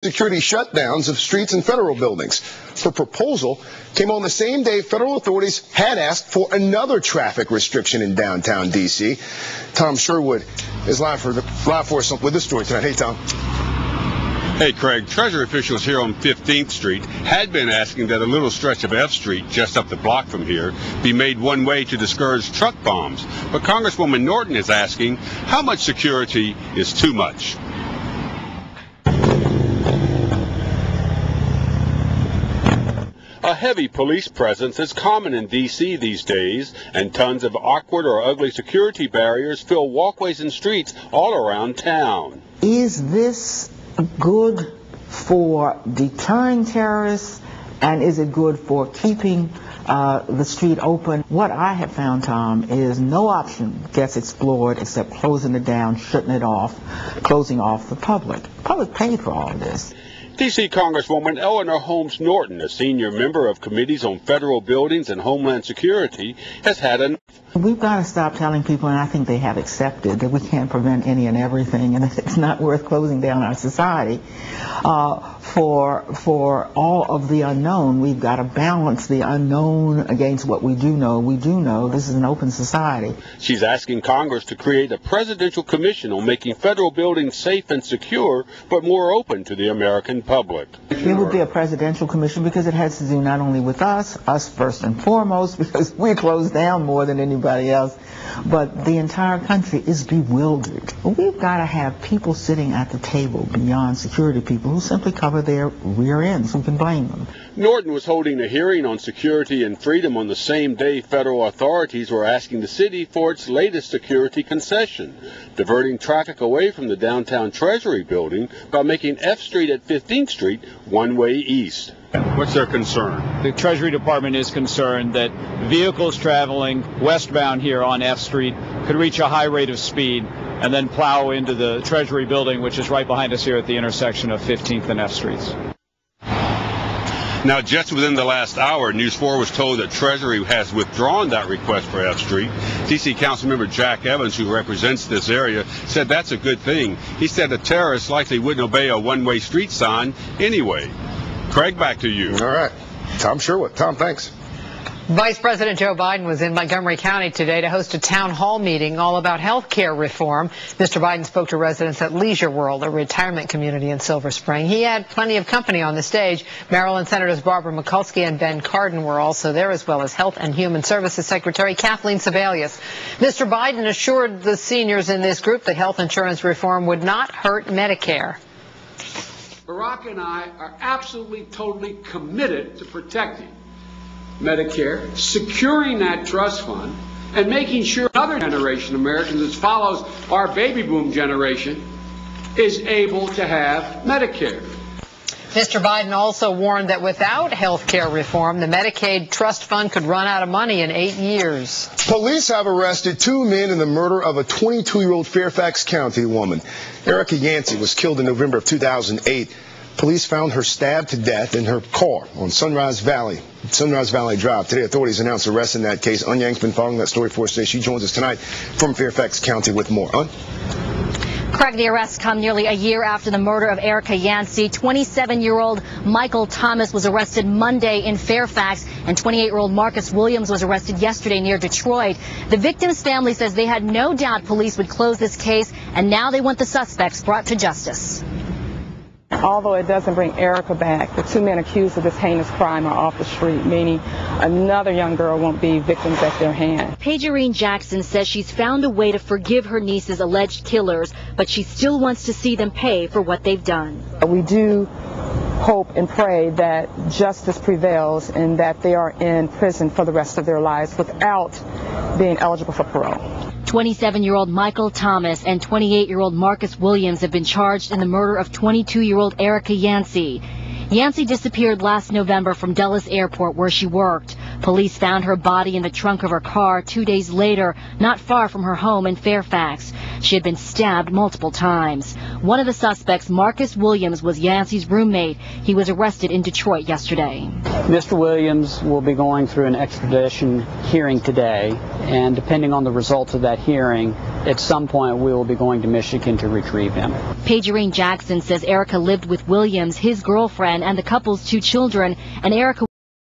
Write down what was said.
security shutdowns of streets and federal buildings. Her proposal came on the same day federal authorities had asked for another traffic restriction in downtown D.C. Tom Sherwood is live for us with this story tonight. Hey, Tom. Hey, Craig. Treasury officials here on 15th Street had been asking that a little stretch of F Street, just up the block from here, be made one way to discourage truck bombs. But Congresswoman Norton is asking, how much security is too much? A heavy police presence is common in D.C. these days, and tons of awkward or ugly security barriers fill walkways and streets all around town. Is this good for deterring terrorists, and is it good for keeping the street open? What I have found, Tom, is no option gets explored except closing it down, shutting it off, closing off the public. The public paid for all of this. D.C. Congresswoman Eleanor Holmes Norton, a senior member of committees on federal buildings and homeland security, has had enough. We've got to stop telling people, and I think they have accepted, that we can't prevent any and everything, and it's not worth closing down our society. For all of the unknown, we've got to balance the unknown against what we do know. We do know this is an open society. She's asking Congress to create a presidential commission on making federal buildings safe and secure, but more open to the American public. It would be a presidential commission because it has to do not only with us first and foremost, because we're closed down more than anybody else, but the entire country is bewildered. We've got to have people sitting at the table beyond security people who simply cover their rear ends. Who can blame them? Norton was holding a hearing on security and freedom on the same day federal authorities were asking the city for its latest security concession, diverting traffic away from the downtown Treasury building by making F Street at 15th Street one-way east. What's their concern? The Treasury Department is concerned that vehicles traveling westbound here on F Street could reach a high rate of speed and then plow into the Treasury building, which is right behind us here at the intersection of 15th and F Streets. Now, just within the last hour, News 4 was told that Treasury has withdrawn that request for F Street. D.C. Councilmember Jack Evans, who represents this area, said that's a good thing. He said the terrorists likely wouldn't obey a one-way street sign anyway. Craig, back to you. All right. Tom Sherwood. Tom, thanks. Vice President Joe Biden was in Montgomery County today to host a town hall meeting all about health care reform. Mr. Biden spoke to residents at Leisure World, a retirement community in Silver Spring. He had plenty of company on the stage. Maryland Senators Barbara Mikulski and Ben Cardin were also there, as well as Health and Human Services Secretary Kathleen Sebelius. Mr. Biden assured the seniors in this group that health insurance reform would not hurt Medicare. Barack and I are absolutely, totally committed to protecting Medicare, securing that trust fund, and making sure another generation of Americans that follows our baby boom generation is able to have Medicare. Mr. Biden also warned that without health care reform, the Medicaid trust fund could run out of money in 8 years. Police have arrested 2 men in the murder of a 22-year-old Fairfax County woman. Erica Yancey was killed in November of 2008. Police found her stabbed to death in her car on Sunrise Valley Drive. Today, authorities announced arrests in that case. Anya Yang's been following that story for us today. She joins us tonight from Fairfax County with more. Correct. The arrests come nearly a year after the murder of Erica Yancey. 27-year-old Michael Thomas was arrested Monday in Fairfax, and 28-year-old Marcus Williams was arrested yesterday near Detroit. The victim's family says they had no doubt police would close this case, and now they want the suspects brought to justice. Although it doesn't bring Erica back, the 2 men accused of this heinous crime are off the street, meaning another young girl won't be victims at their hand. Pagerine Jackson says she's found a way to forgive her niece's alleged killers, but she still wants to see them pay for what they've done. We do hope and pray that justice prevails and that they are in prison for the rest of their lives without being eligible for parole. 27-year-old Michael Thomas and 28-year-old Marcus Williams have been charged in the murder of 22-year-old Erica Yancey. Yancey disappeared last November from Dulles Airport, where she worked. Police found her body in the trunk of her car 2 days later, not far from her home in Fairfax. She had been stabbed multiple times. One of the suspects, Marcus Williams, was Yancey's roommate. He was arrested in Detroit yesterday. Mr. Williams will be going through an extradition hearing today, and depending on the results of that hearing, at some point we will be going to Michigan to retrieve him. Pagerine Jackson says Erica lived with Williams, his girlfriend, and the couple's 2 children, and Erica